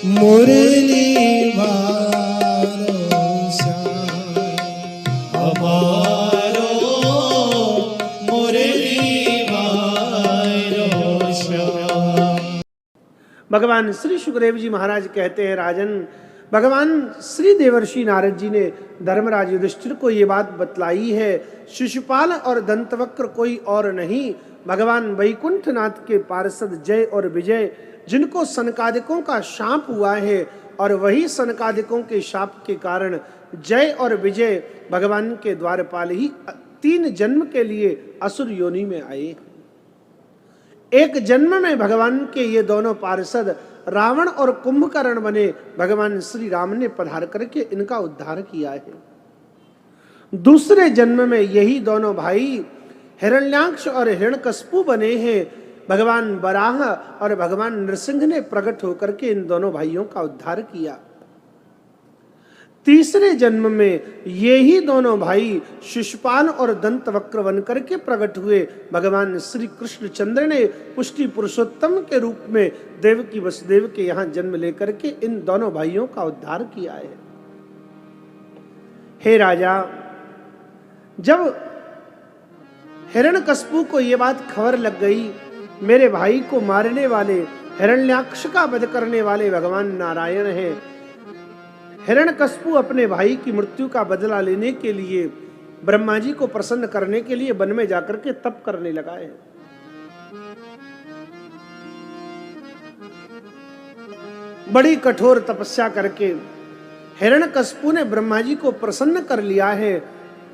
मुरली वारो श्याम हमारो मुरली वारो श्याम। भगवान श्री सुखदेव जी महाराज कहते हैं, राजन, भगवान श्री देवर्षि नारद जी ने धर्मराज युधिष्ठिर को ये बात बतलाई है। शिशुपाल और दंतवक्र कोई और नहीं, भगवान वैकुंठनाथ के पार्षद जय और विजय, जिनको सनकादिकों का शाप हुआ है, और वही सनकादिकों के शाप के कारण जय और विजय भगवान के द्वारपाल ही 3 जन्म के लिए असुर योनि में आए। एक जन्म में भगवान के ये दोनों पार्षद रावण और कुंभकर्ण बने, भगवान श्री राम ने पधार करके इनका उद्धार किया है। दूसरे जन्म में यही दोनों भाई हिरण्याक्ष और हिरण्यकश्यप बने हैं, भगवान वराह और भगवान नृसिंह ने प्रकट होकर के इन दोनों भाइयों का उद्धार किया। तीसरे जन्म में ये ही दोनों भाई शिशुपाल और दंतवक्र बन करके प्रकट हुए, भगवान श्री कृष्ण चंद्र ने पुष्टि पुरुषोत्तम के रूप में देवकी वसुदेव के यहाँ जन्म लेकर के इन दोनों भाइयों का उद्धार किया है। हे राजा, जब हिरण्यकश्यप को ये बात खबर लग गई, मेरे भाई को मारने वाले हिरण्याक्ष का वध करने वाले भगवान नारायण हैं, हिरण्यकश्यप अपने भाई की मृत्यु का बदला लेने के लिए ब्रह्मा जी को प्रसन्न करने के लिए वन में जाकर के तप करने लगा है। बड़ी कठोर तपस्या करके हिरण्यकश्यप ने ब्रह्मा जी को प्रसन्न कर लिया है।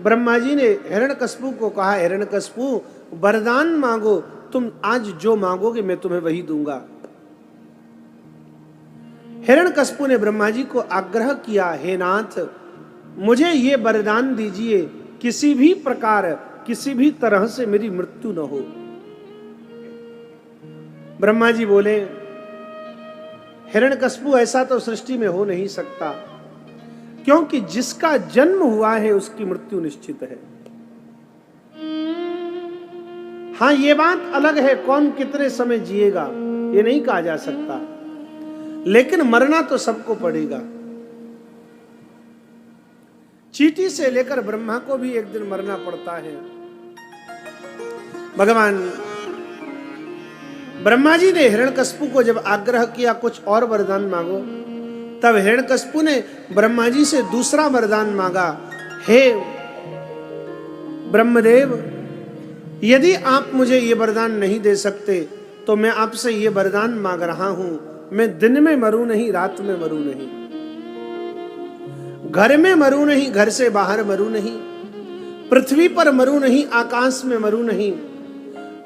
ब्रह्मा जी ने हिरण्यकश्यप को कहा, हिरण्यकश्यप वरदान मांगो, तुम आज जो मांगोगे मैं तुम्हें वही दूंगा। हिरण्यकश्यप ने ब्रह्मा जी को आग्रह किया, हे नाथ, मुझे ये वरदान दीजिए, किसी भी प्रकार किसी भी तरह से मेरी मृत्यु न हो। ब्रह्मा जी बोले, हिरण्यकश्यप ऐसा तो सृष्टि में हो नहीं सकता, क्योंकि जिसका जन्म हुआ है उसकी मृत्यु निश्चित है। हाँ, ये बात अलग है कौन कितने समय जिएगा ये नहीं कहा जा सकता, लेकिन मरना तो सबको पड़ेगा। चींटी से लेकर ब्रह्मा को भी एक दिन मरना पड़ता है। भगवान ब्रह्मा जी ने हिरण्यकश्यप को जब आग्रह किया कुछ और वरदान मांगो, तब हिरण्यकश्यप ने ब्रह्मा जी से दूसरा वरदान मांगा, हे ब्रह्मदेव, यदि आप मुझे ये वरदान नहीं दे सकते तो मैं आपसे ये वरदान मांग रहा हूं, मैं दिन में मरूं नहीं, रात में मरूं नहीं, घर में मरूं नहीं, घर से बाहर मरूं नहीं, पृथ्वी पर मरूं नहीं, आकाश में मरूं नहीं,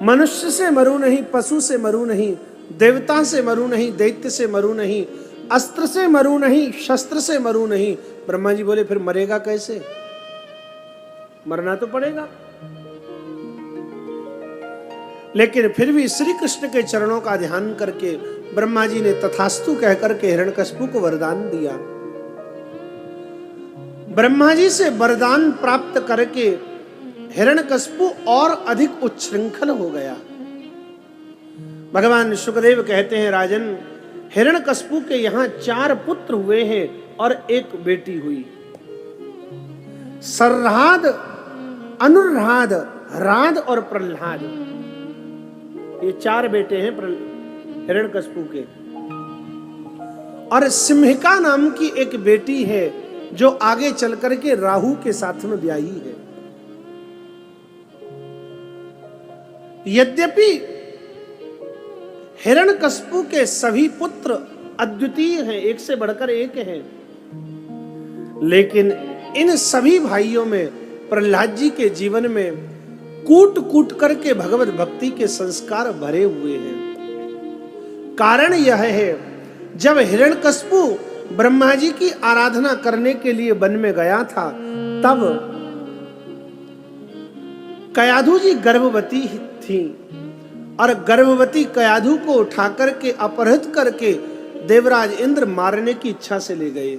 मनुष्य से मरूं नहीं, पशु से मरूं नहीं, देवता से मरूं नहीं, दैत्य से मरूं नहीं, अस्त्र से मरूं नहीं, शस्त्र से मरूं नहीं। ब्रह्मा जी बोले, फिर मरेगा कैसे? मरना तो पड़ेगा। लेकिन फिर भी श्री कृष्ण के चरणों का ध्यान करके ब्रह्मा जी ने तथास्तु कहकर के हिरण्यकश्यप को वरदान दिया। ब्रह्मा जी से वरदान प्राप्त करके हिरण्यकश्यप और अधिक उच्छृंखल हो गया। भगवान सुखदेव कहते हैं, राजन, हिरण्यकश्यप के यहाँ 4 पुत्र हुए हैं और एक बेटी हुई। सर्राद, अनुराध, राध और प्रह्लाद, ये 4 बेटे हैं हिरण्यकश्यप के। और सिंहिका नाम की एक बेटी है जो आगे चल करके राहु के साथ में ब्याही है। यद्यपि हिरण्यकश्यप के सभी पुत्र अद्वितीय हैं, एक से बढ़कर एक हैं, लेकिन इन सभी भाइयों में प्रहलाद जी के जीवन में कूट कूट करके भगवत भक्ति के संस्कार भरे हुए हैं। कारण यह है, जब हिरण्यकश्यप ब्रह्मा जी की आराधना करने के लिए वन में गया था, तब कयाधु जी गर्भवती थी और गर्भवती कयाधु को उठा करके अपहृत करके देवराज इंद्र मारने की इच्छा से ले गए,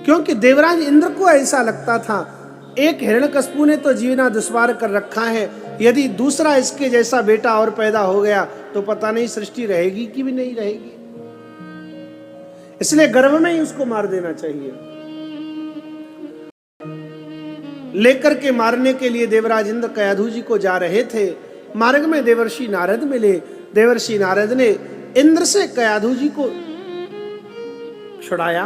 क्योंकि देवराज इंद्र को ऐसा लगता था एक हिरण्यकश्यप ने तो जीना दुश्वार कर रखा है, यदि दूसरा इसके जैसा बेटा और पैदा हो गया तो पता नहीं सृष्टि रहेगी कि भी नहीं रहेगी। इसलिए गर्भ में ही उसको मार देना चाहिए। लेकर के मारने के लिए देवराज इंद्र कयाधु जी को जा रहे थे। मार्ग में देवर्षि नारद मिले। देवर्षि नारद ने इंद्र से कयाधु जी को छुड़ाया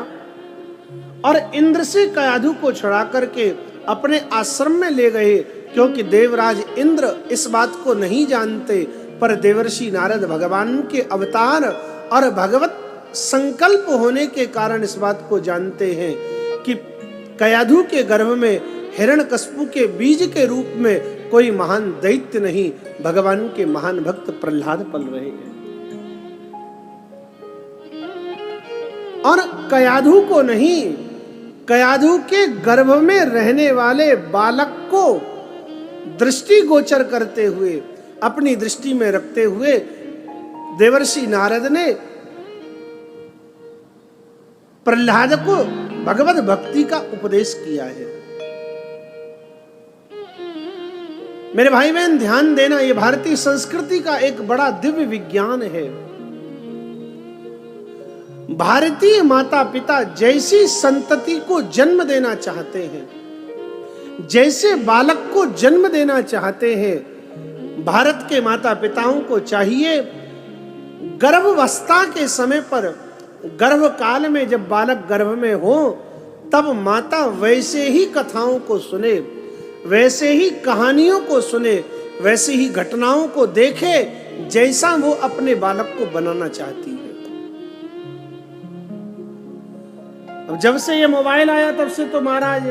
और इंद्र से कयाधु को छुड़ा करके अपने आश्रम में ले गए, क्योंकि देवराज इंद्र इस बात को नहीं जानते, पर देवर्षि नारद भगवान के अवतार और भगवत संकल्प होने के कारण इस बात को जानते हैं कि कयाधु के गर्भ में हिरण्यकश्यप के बीज के रूप में कोई महान दैत्य नहीं, भगवान के महान भक्त प्रहलाद पल रहे हैं। और कयाधु को नहीं, कयाधु के गर्भ में रहने वाले बालक को दृष्टि गोचर करते हुए, अपनी दृष्टि में रखते हुए देवर्षि नारद ने प्रहलाद को भगवत भक्ति का उपदेश किया है। मेरे भाई बहन ध्यान देना, यह भारतीय संस्कृति का एक बड़ा दिव्य विज्ञान है। भारतीय माता पिता जैसी संतति को जन्म देना चाहते हैं, जैसे बालक को जन्म देना चाहते हैं, भारत के माता पिताओं को चाहिए गर्भावस्था के समय पर, गर्भ काल में जब बालक गर्भ में हो, तब माता वैसे ही कथाओं को सुने, वैसे ही कहानियों को सुने, वैसे ही घटनाओं को देखे जैसा वो अपने बालक को बनाना चाहती है। अब जब से ये मोबाइल आया तब से तो महाराज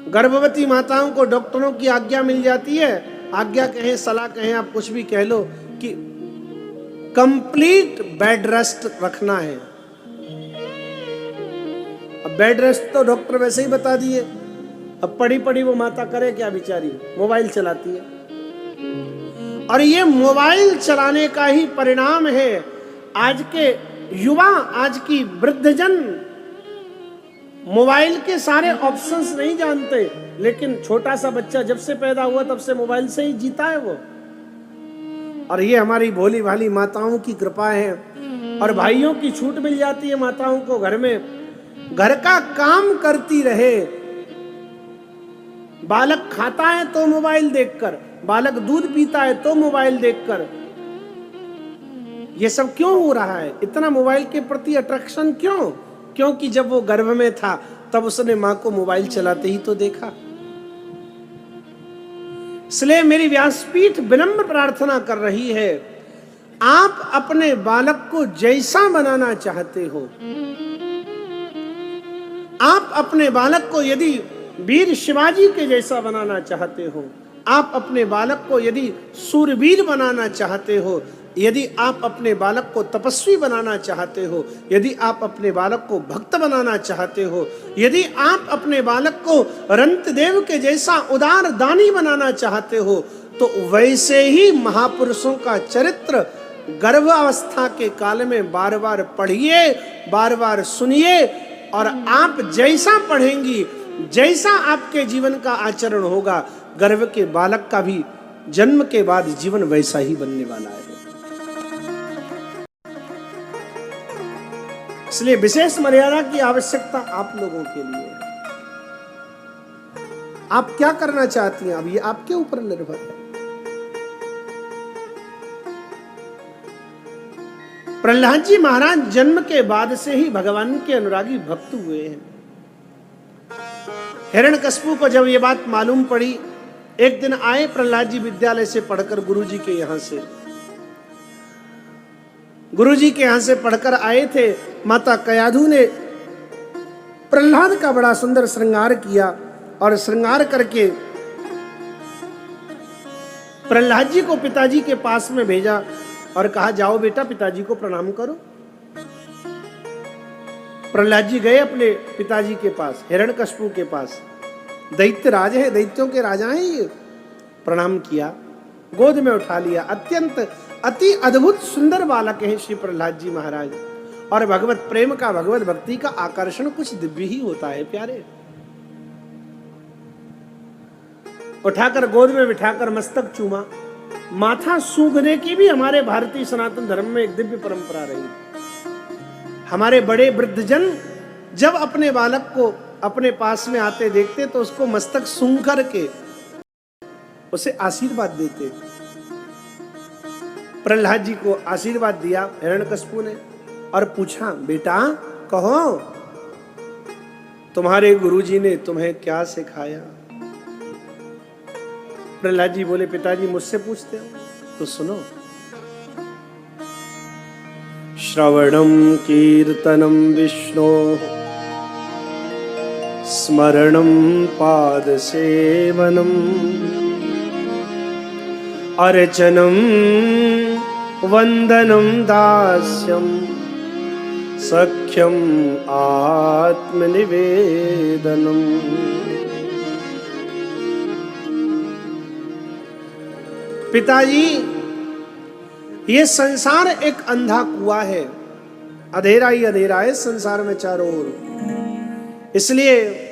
गर्भवती माताओं को डॉक्टरों की आज्ञा मिल जाती है, आज्ञा कहें सलाह कहें आप कुछ भी कह लो, कि कंप्लीट बेड रेस्ट रखना है। अब बेड रेस्ट तो डॉक्टर वैसे ही बता दिए, अब पड़ी पड़ी वो माता करे क्या बेचारी, मोबाइल चलाती है। और ये मोबाइल चलाने का ही परिणाम है आज के युवा, आज की वृद्धजन मोबाइल के सारे ऑप्शंस नहीं जानते, लेकिन छोटा सा बच्चा जब से पैदा हुआ तब से मोबाइल से ही जीता है वो। और ये हमारी भोली भाली माताओं की कृपा है। और भाइयों की छूट मिल जाती है माताओं को, घर में घर का काम करती रहे। बालक खाता है तो मोबाइल देखकर, बालक दूध पीता है तो मोबाइल देखकर। ये सब क्यों हो रहा है? इतना मोबाइल के प्रति अट्रैक्शन क्यों? क्योंकि जब वो गर्भ में था तब उसने मां को मोबाइल चलाते ही तो देखा। इसलिए मेरी व्यासपीठ विनम्र प्रार्थना कर रही है, आप अपने बालक को जैसा बनाना चाहते हो, आप अपने बालक को यदि वीर शिवाजी के जैसा बनाना चाहते हो, आप अपने बालक को यदि सूरवीर बनाना चाहते हो, यदि आप अपने बालक को तपस्वी बनाना चाहते हो, यदि आप अपने बालक को भक्त बनाना चाहते हो, यदि आप अपने बालक को रंतदेव के जैसा उदार दानी बनाना चाहते हो, तो वैसे ही महापुरुषों का चरित्र गर्भावस्था के काल में बार बार पढ़िए, बार बार सुनिए। और आप जैसा पढ़ेंगी, जैसा आपके जीवन का आचरण होगा, गर्भ के बालक का भी जन्म के बाद जीवन वैसा ही बनने वाला है। इसलिए विशेष मर्यादा की आवश्यकता आप लोगों के लिए है। आप क्या करना चाहती हैं, अब ये आपके ऊपर निर्भर है। प्रहलाद जी महाराज जन्म के बाद से ही भगवान के अनुरागी भक्त हुए हैं। हिरण्यकश्यप को जब ये बात मालूम पड़ी, एक दिन आए प्रहलाद जी विद्यालय से पढ़कर गुरुजी के यहां से, गुरुजी के यहां से पढ़कर आए थे। माता कयाधु ने प्रहलाद का बड़ा सुंदर श्रृंगार किया और श्रृंगार करके प्रहलाद जी को पिताजी के पास में भेजा और कहा, जाओ बेटा पिताजी को प्रणाम करो। प्रहलाद जी गए अपने पिताजी के पास, हिरण्यकश्यप के पास। दैत्य राज है, दैत्यों के राजा हैं ये। प्रणाम किया, गोद में उठा लिया। अत्यंत अति अद्भुत सुंदर बालक हैं श्री प्रहलाद जी महाराज। और भगवत प्रेम का, भगवत भक्ति का आकर्षण कुछ दिव्य ही होता है प्यारे। उठाकर गोद में बिठाकर मस्तक चूमा। माथा सूंघने की भी हमारे भारतीय सनातन धर्म में एक दिव्य परंपरा रही। हमारे बड़े वृद्धजन जब अपने बालक को अपने पास में आते देखते तो उसको मस्तक सूंघ करके उसे आशीर्वाद देते। प्रहलाद जी को आशीर्वाद दिया हिरण्यकशिपु ने और पूछा, बेटा कहो तुम्हारे गुरुजी ने तुम्हें क्या सिखाया? प्रहलाद जी बोले, पिताजी मुझसे पूछते हो तो सुनो। श्रवणम कीर्तनम विष्णु स्मरणम पाद सेवनम अर्चनम वंदनम दास्यम सख्यम आत्मनिवेदनम। पिताजी, ये संसार एक अंधा कुआं है, अंधेरा ही अंधेरा है संसार में चारों ओर। इसलिए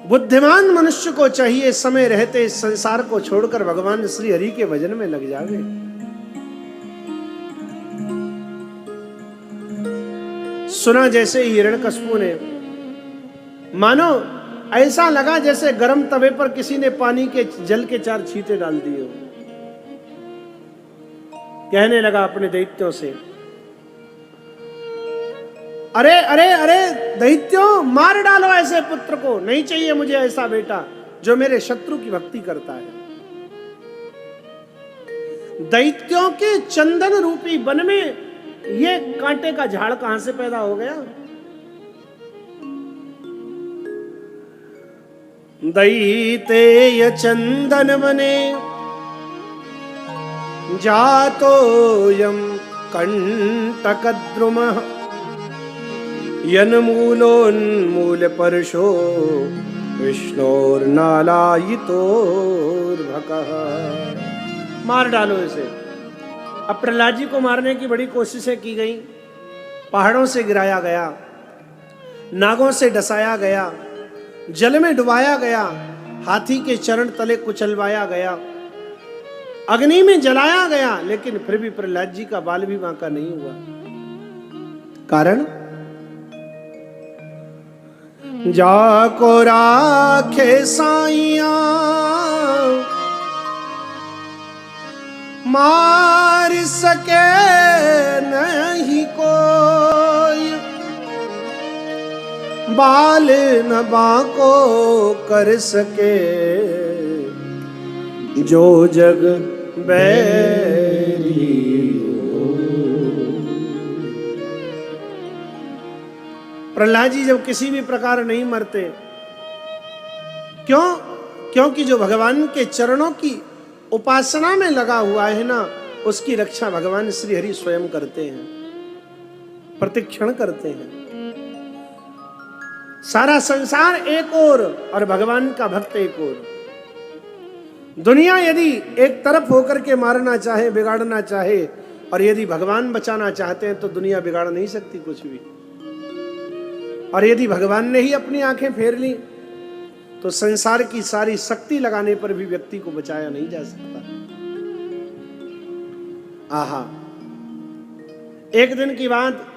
बुद्धिमान मनुष्य को चाहिए समय रहते इस संसार को छोड़कर भगवान श्री हरि के भजन में लग जावे। सुना जैसे हिरण्यकशिपु ने, मानो ऐसा लगा जैसे गर्म तवे पर किसी ने पानी के जल के 4 छींटे डाल दिए हो। कहने लगा अपने दैत्यों से, अरे अरे अरे दैत्यों, मार डालो ऐसे पुत्र को, नहीं चाहिए मुझे ऐसा बेटा जो मेरे शत्रु की भक्ति करता है। दैत्यों के चंदन रूपी वन में ये कांटे का झाड़ कहां से पैदा हो गया? दैतेय चंदन वने जातोयम कंटकद्रुमः यन्मूलोन्मूल परशो विष्णोर्नालायितोर्भकः। मार डालो इसे। अब प्रहलाद जी को मारने की बड़ी कोशिशें की गई, पहाड़ों से गिराया गया, नागों से डसाया गया, जल में डुबाया गया, हाथी के चरण तले कुचलवाया गया, अग्नि में जलाया गया, लेकिन फिर भी प्रहलाद जी का बाल भी बांका नहीं हुआ। कारण जाको राखे साइया मार सके नहीं कोई, बाल न बाको कर सके जो जग बैरी। प्रहलाद जी जब किसी भी प्रकार नहीं मरते, क्यों? क्योंकि जो भगवान के चरणों की उपासना में लगा हुआ है ना, उसकी रक्षा भगवान श्री हरि स्वयं करते हैं, प्रतिक्षण करते हैं। सारा संसार एक ओर और भगवान का भक्त एक ओर। दुनिया यदि एक तरफ होकर के मारना चाहे, बिगाड़ना चाहे, और यदि भगवान बचाना चाहते हैं तो दुनिया बिगाड़ नहीं सकती कुछ भी। और यदि भगवान ने ही अपनी आंखें फेर ली तो संसार की सारी शक्ति लगाने पर भी व्यक्ति को बचाया नहीं जा सकता। आहा, एक दिन की बात,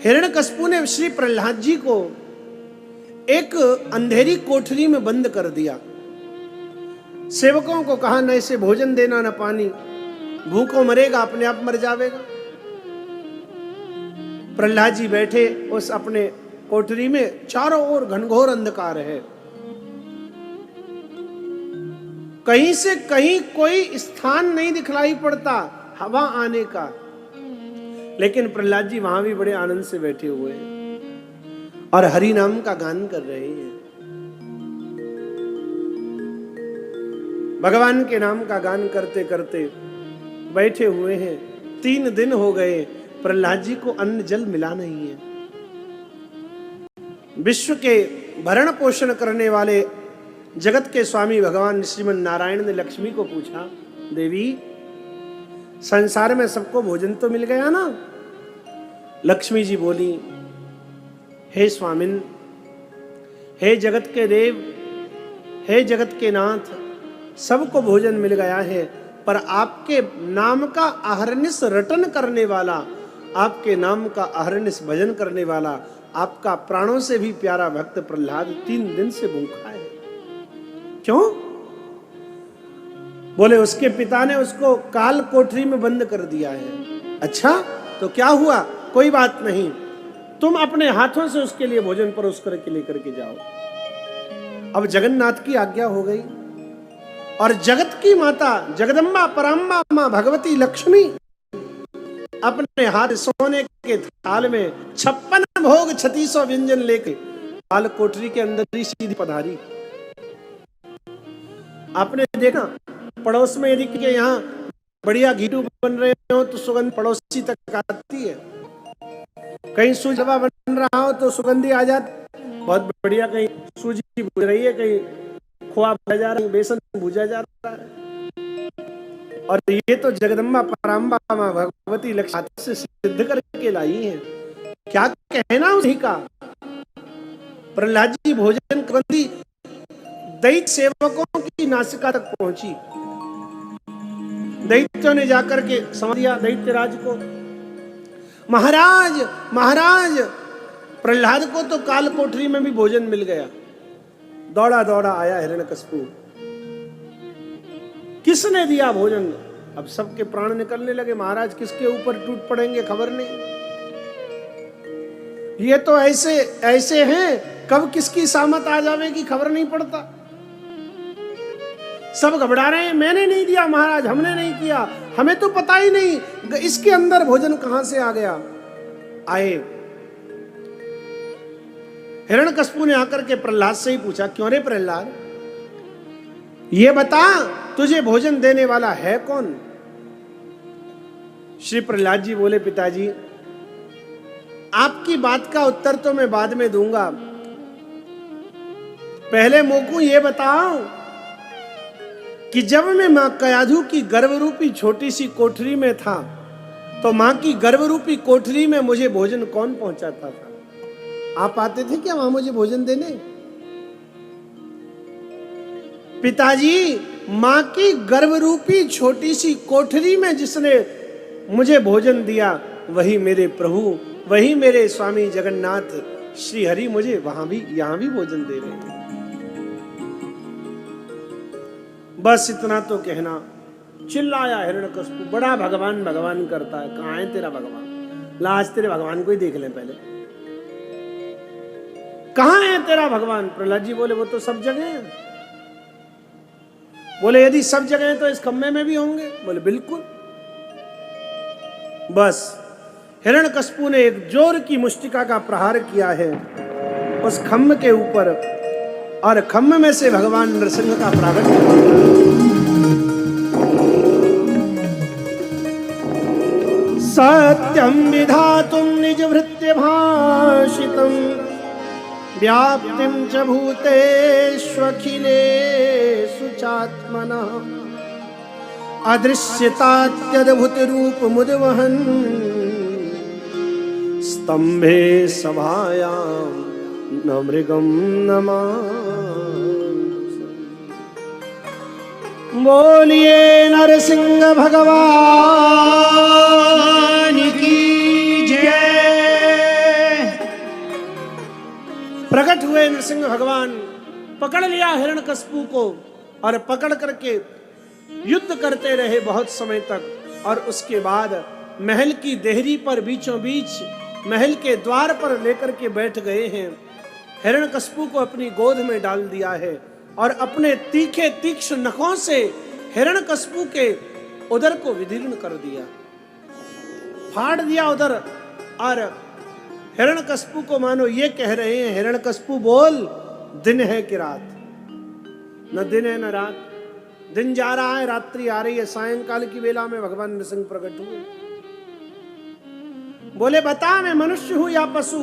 हिरण्यकशिपु ने श्री प्रहलाद जी को एक अंधेरी कोठरी में बंद कर दिया। सेवकों को कहा, न इसे भोजन देना न पानी, भूखों मरेगा, अपने आप मर जाएगा। प्रहलाद जी बैठे उस अपने कोठरी में, चारों ओर घनघोर अंधकार है, कहीं से कहीं कोई स्थान नहीं दिखलाई पड़ता हवा आने का, लेकिन प्रहलाद जी वहां भी बड़े आनंद से बैठे हुए हैं और हरि नाम का गान कर रहे हैं। भगवान के नाम का गान करते करते बैठे हुए हैं। 3 दिन हो गए, प्रहलाद जी को अन्न जल मिला नहीं है। विश्व के भरण पोषण करने वाले जगत के स्वामी भगवान श्रीमन नारायण ने लक्ष्मी को पूछा, देवी संसार में सबको भोजन तो मिल गया ना? लक्ष्मी जी बोली, हे स्वामिन, हे जगत के देव, हे जगत के नाथ, सबको भोजन मिल गया है, पर आपके नाम का अहरनिश रटन करने वाला, आपके नाम का अहरनिश भजन करने वाला, आपका प्राणों से भी प्यारा भक्त प्रहलाद 3 दिन से भूखा है। क्यों? बोले उसके पिता ने उसको काल कोठरी में बंद कर दिया है। अच्छा, तो क्या हुआ? कोई बात नहीं, तुम अपने हाथों से उसके लिए भोजन परोस करके लेकर के जाओ। अब जगन्नाथ की आज्ञा हो गई और जगत की माता जगदम्बा पराम्बा मां भगवती लक्ष्मी अपने हाथ सोने के थाल में 56 भोग 3600 व्यंजन लेके काल कोठरी के अंदर ही सीधी पधारी। आपने देखा पड़ोस में यदि के यहाँ बढ़िया घीटू बन रहे हो तो सुगंध पड़ोसी तक आती है। कहीं सूजी हलवा बन रहा हो तो सुगंधी आ जाती, बहुत बढ़िया। कहीं सूजी भूज रही है, कहीं खोआ भूजा जा रहा है, बेसन भूजा जा रहा है। और ये तो जगदम्बा पराम्बा मां भगवती लक्ष्मी हाथ से सिद्ध करके लाई है। क्या कहना उसी का। प्रहलाद जी भोजन क्रंदी दैत्य सेवकों की नासिका तक पहुंची। दैत्यों ने जाकर के समझ दिया दैत्यराज को, महाराज महाराज प्रहलाद को तो काल कोठरी में भी भोजन मिल गया। दौड़ा दौड़ा आया हिरण्यकशिपु, किसने दिया भोजन? अब सबके प्राण निकलने लगे। महाराज किसके ऊपर टूट पड़ेंगे खबर नहीं। ये तो ऐसे ऐसे हैं, कब किसकी सामत आ जावेगी खबर नहीं पड़ता। सब घबरा रहे हैं, मैंने नहीं दिया महाराज, हमने नहीं किया, हमें तो पता ही नहीं इसके अंदर भोजन कहां से आ गया। आए हिरण्यकशिपु ने आकर के प्रहलाद से ही पूछा, क्यों रे प्रहलाद, ये बता तुझे भोजन देने वाला है कौन? श्री प्रहलाद जी बोले, पिताजी आपकी बात का उत्तर तो मैं बाद में दूंगा, पहले मोकू ये बताओ कि जब मैं मां कयाधु की गर्भरूपी छोटी सी कोठरी में था तो मां की गर्भरूपी कोठरी में मुझे भोजन कौन पहुंचाता था? आप आते थे क्या वहां मुझे भोजन देने? पिताजी, मां की गर्भरूपी छोटी सी कोठरी में जिसने मुझे भोजन दिया वही मेरे प्रभु, वही मेरे स्वामी जगन्नाथ श्री हरि मुझे वहां भी यहां भी भोजन दे रहे हैं। बस इतना तो कहना। चिल्लाया हिरण्यकशिपु, बड़ा भगवान भगवान करता है, कहां है तेरा भगवान? लाज तेरे भगवान को ही देख ले पहले, कहां है तेरा भगवान? प्रहलाद जी बोले, वो तो सब जगह है। बोले, यदि सब जगह है तो इस खम्भे में भी होंगे? बोले, बिल्कुल। बस हिरण्यकशिपु ने एक जोर की मुष्टिका का प्रहार किया है उस खम्भ के ऊपर और खम्भ में से भगवान नरसिंह का प्रागट हुआ। सत्यम विधातुम निज भृत्य भाषितम व्याप्तिम च भूतेष्वखिलेषु चात्मनः अदृश्यतात्यद्भुत रूप मुद्वहन् स्तंभे सभायां न मृगम नमा। बोलिए नरसिंह भगवान की जय। प्रकट हुए नरसिंह भगवान, पकड़ लिया हिरण्यकशिपु को और पकड़ करके युद्ध करते रहे बहुत समय तक। और उसके बाद महल की देहरी पर बीचों बीच महल के द्वार पर लेकर के बैठ गए हैं। हिरण्यकशिपु को अपनी गोद में डाल दिया है और अपने तीखे तीक्ष्ण नखों से हिरण्यकशिपु के उदर को विदीर्ण कर दिया, फाड़ दिया उदर। और हिरण्यकशिपु को मानो ये कह रहे हैं, हिरण्यकशिपु बोल, दिन है कि रात? न दिन है न रात, दिन जा रहा है रात्रि आ रही है। सायंकाल की वेला में भगवान नरसिंह प्रकट हुए। बोले, बता मैं मनुष्य हूं या पशु?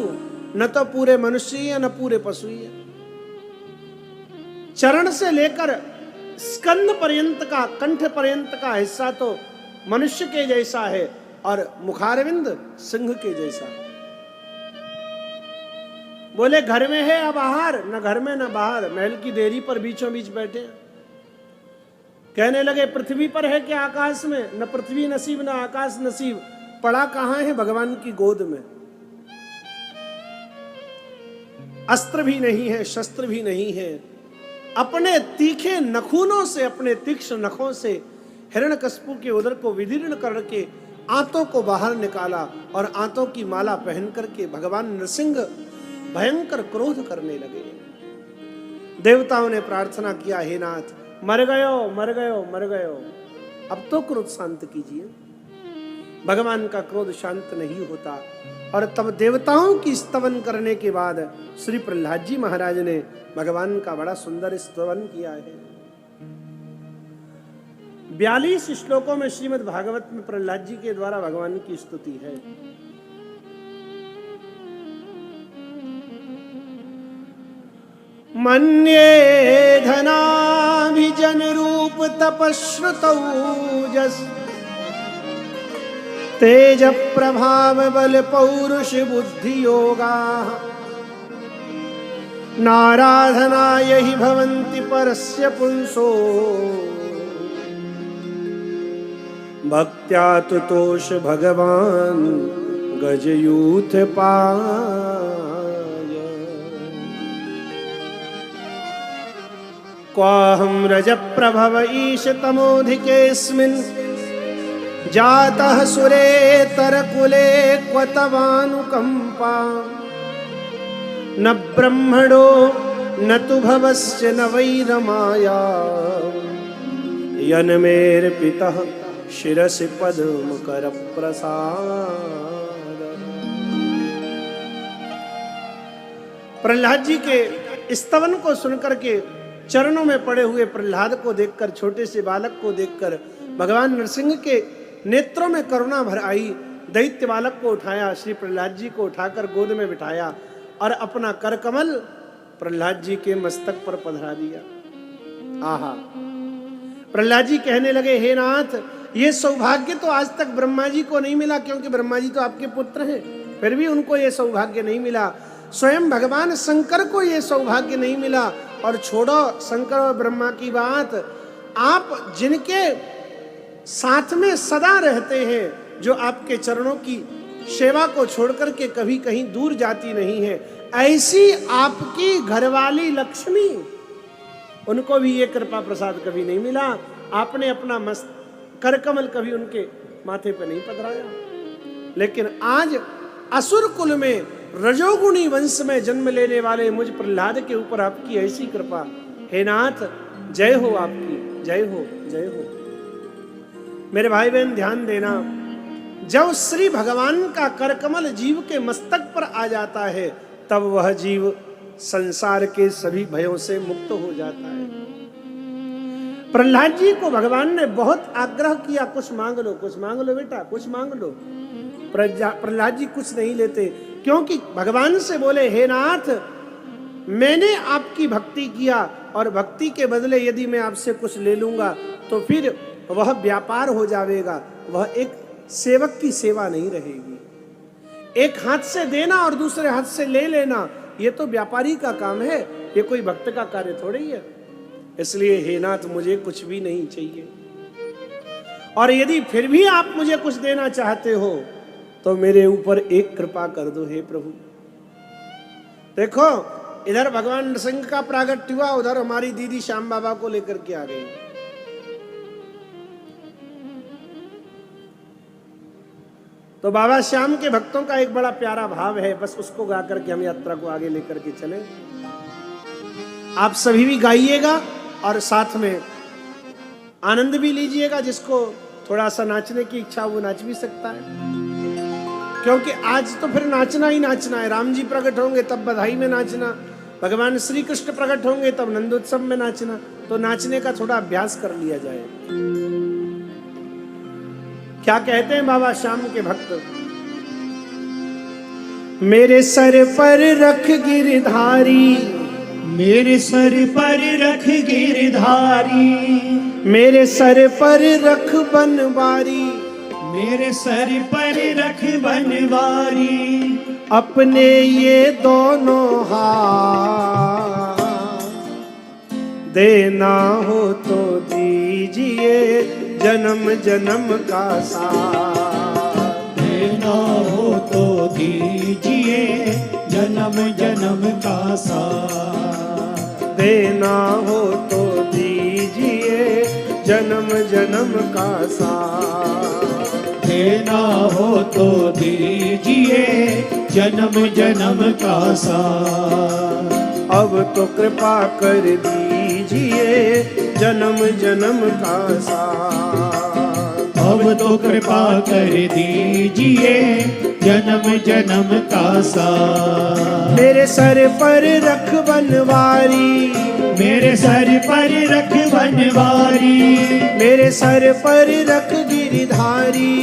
न तो पूरे मनुष्य ही है न पूरे पशु ही है। चरण से लेकर स्कंद पर्यंत का, कंठ पर्यंत का हिस्सा तो मनुष्य के जैसा है और मुखारविंद सिंह के जैसा है। बोले, घर में है या बाहर? न घर में न बाहर, महल की देरी पर बीचों बीच बैठे हैं। कहने लगे पृथ्वी पर है क्या आकाश में? न पृथ्वी नसीब न आकाश नसीब, पड़ा कहां है? भगवान की गोद में। अस्त्र भी नहीं है, शस्त्र भी नहीं है, अपने तीखे नखूनों से, अपने तीक्ष्ण नखों से हिरण्यकशिपु के उदर को विदीर्ण करके आंतों को बाहर निकाला और आंतों की माला पहन करके भगवान नरसिंह भयंकर क्रोध करने लगे। देवताओं ने प्रार्थना किया, हे नाथ मर गयो मर गयो मर गयो, अब तो क्रोध शांत कीजिए। भगवान का क्रोध शांत नहीं होता और तब देवताओं की स्तवन करने के बाद श्री प्रहलाद जी महाराज ने भगवान का बड़ा सुंदर स्तवन किया है। 42 श्लोकों में श्रीमद् भागवत में प्रहलाद जी के द्वारा भगवान की स्तुति है। मन्ये धनाभिजन रूप तपश्रुतौ जस तेज प्रभाव बल पौरुष बुद्धि योगा नाराधना यही भवन्ति परस्य पुंसो भक्त्या तुतोष भगवान गजयूथ पाय। क्वाहं रज प्रभव ईश तमोधिकेऽस्मिन् जातः सुरेतर कुले क्व तवानुकंपा न ब्रह्मणो न तु भवस्य न वै रमाया यन्मेर्पितः शिरसि पद्म कर प्रसाद। प्रहलाद जी के स्तवन को सुनकर के चरणों में पड़े हुए प्रहलाद को देखकर, छोटे से बालक को देखकर भगवान नरसिंह के नेत्रों में करुणा भर आई। दैत्य बालक को उठाया, श्री प्रहलाद जी को उठाकर गोद में बिठाया और अपना कर कमल प्रहलाद जी के मस्तक पर पधरा दिया। आहा, प्रहलाद जी कहने लगे, हे नाथ ये सौभाग्य तो आज तक ब्रह्मा जी को नहीं मिला, क्योंकि ब्रह्मा जी तो आपके पुत्र हैं, फिर भी उनको ये सौभाग्य नहीं मिला। स्वयं भगवान शंकर को ये सौभाग्य नहीं मिला। और छोड़ो शंकर और ब्रह्मा की बात, आप जिनके साथ में सदा रहते हैं, जो आपके चरणों की सेवा को छोड़कर के कभी कहीं दूर जाती नहीं है, ऐसी आपकी घरवाली लक्ष्मी, उनको भी ये कृपा प्रसाद कभी नहीं मिला। आपने अपना मस्त करकमल कभी उनके माथे पर नहीं पधराया। लेकिन आज असुर कुल में रजोगुणी वंश में जन्म लेने वाले मुझ प्रहलाद के ऊपर आपकी ऐसी कृपा। हे नाथ जय हो आपकी, जय हो जय हो। मेरे भाई बहन ध्यान देना, जब श्री भगवान का करकमल जीव के मस्तक पर आ जाता है, तब वह जीव संसार के सभी भयों से मुक्त हो जाता है। प्रहलाद जी को भगवान ने बहुत आग्रह किया, कुछ मांग लो, कुछ मांग लो बेटा, कुछ मांग लो। प्रहलाद जी कुछ नहीं लेते, क्योंकि भगवान से बोले, हे नाथ मैंने आपकी भक्ति किया और भक्ति के बदले यदि मैं आपसे कुछ ले लूंगा तो फिर वह व्यापार हो जाएगा, वह एक सेवक की सेवा नहीं रहेगी। एक हाथ से देना और दूसरे हाथ से ले लेना, ये तो व्यापारी का काम है, ये कोई भक्त का कार्य थोड़ी है। इसलिए हे नाथ मुझे कुछ भी नहीं चाहिए, और यदि फिर भी आप मुझे कुछ देना चाहते हो तो मेरे ऊपर एक कृपा कर दो हे प्रभु। देखो इधर भगवान नरसिंह का प्रागट्य हुआ, उधर हमारी दीदी श्याम बाबा को लेकर के आ गई। तो बाबा श्याम के भक्तों का एक बड़ा प्यारा भाव है, बस उसको गा करके हम यात्रा को आगे लेकर के चले। आप सभी भी गाइएगा और साथ में आनंद भी लीजिएगा। जिसको थोड़ा सा नाचने की इच्छा वो नाच भी सकता है, क्योंकि आज तो फिर नाचना ही नाचना है। राम जी प्रकट होंगे तब बधाई में नाचना, भगवान श्री कृष्ण प्रकट होंगे तब नंदोत्सव में नाचना, तो नाचने का थोड़ा अभ्यास कर लिया जाए। क्या कहते हैं बाबा श्याम के भक्त, मेरे सर पर रख गिरधारी, मेरे सर पर रख गिरधारी, मेरे सर पर रख बनवारी, मेरे सर पर रख बनवारी, अपने ये दोनों हाथ देना हो तो दीजिए जन्म जन्म का साथ। देना हो तो दीजिए जन्म जन्म का साथ। देना हो तो दीजिए जन्म जन्म का साथ। देना हो तो दीजिए जन्म जन्म का साथ। अब तो कृपा कर दीजिए जन्म जन्म का साथ। अब तो कृपा कर दीजिए जन्म जन्म का साथ। मेरे सर पर रख बनवारी, मेरे सर पर रख बनवारी, मेरे सर पर रख गिरधारी,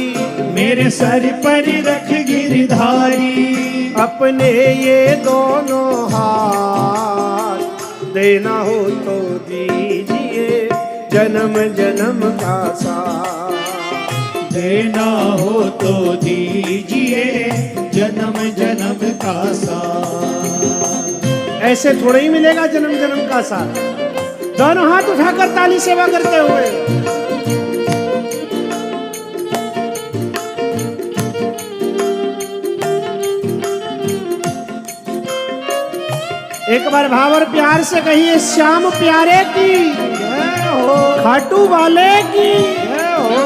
मेरे सर पर रख गिरधारी। अपने ये दोनों हाथ। देना हो तो दीजिए जन्म जन्म का साथ। देना हो तो दीजिए जन्म जन्म का साथ। ऐसे थोड़ा ही मिलेगा जन्म जन्म का साथ। दोनों हाथ उठाकर ताली सेवा करते हुए एक बार भाव और प्यार से कहिए, श्याम प्यारे की जय हो, खाटू वाले की जय हो।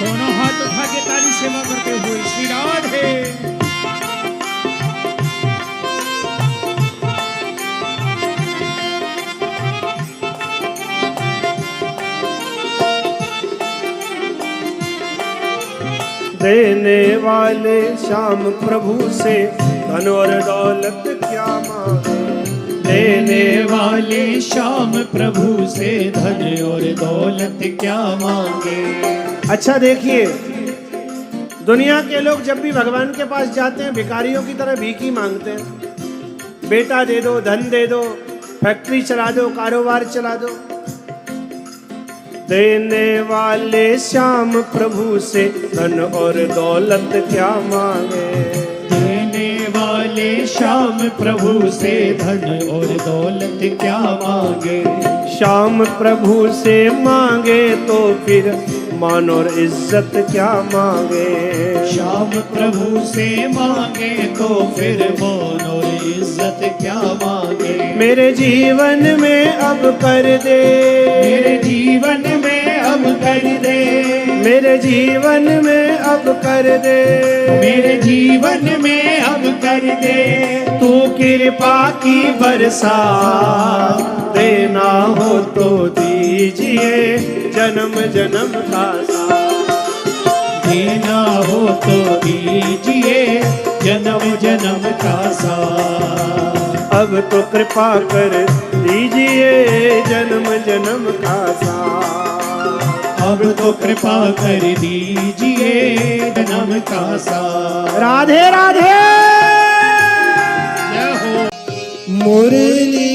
दोनों हाथ उठा के ताली सेवा करते हुए श्री राधे। देने वाले श्याम प्रभु से धन और दौलत क्या मांगे। देने वाले श्याम प्रभु से धन और दौलत क्या मांगे। अच्छा देखिए, दुनिया के लोग जब भी भगवान के पास जाते हैं भिखारियों की तरह भीख ही मांगते हैं। बेटा दे दो, धन दे दो, फैक्ट्री चला दो, कारोबार चला दो। देने वाले श्याम प्रभु से धन और दौलत क्या मांगे। देने वाले श्याम प्रभु से धन और दौलत क्या मांगे। श्याम प्रभु से मांगे तो फिर मान और इज्जत क्या मांगे। श्याम प्रभु से मांगे तो फिर मान और इज्जत क्या मांगे। मेरे जीवन में अब कर दे, मेरे जीवन में अब कर दे, मेरे जीवन में अब कर दे, मेरे जीवन में अब कर दे। तू कृपा की बरसात। देना हो तो दीजिए जन्म जन्म का साथ। देना हो तो दीजिए जन्म जन्म का साथ। अब तो कृपा कर दीजिए जन्म जन्म का साथ। अब तो कृपा कर दीजिए जन्म का साथ। राधे राधे। जय हो। मुरली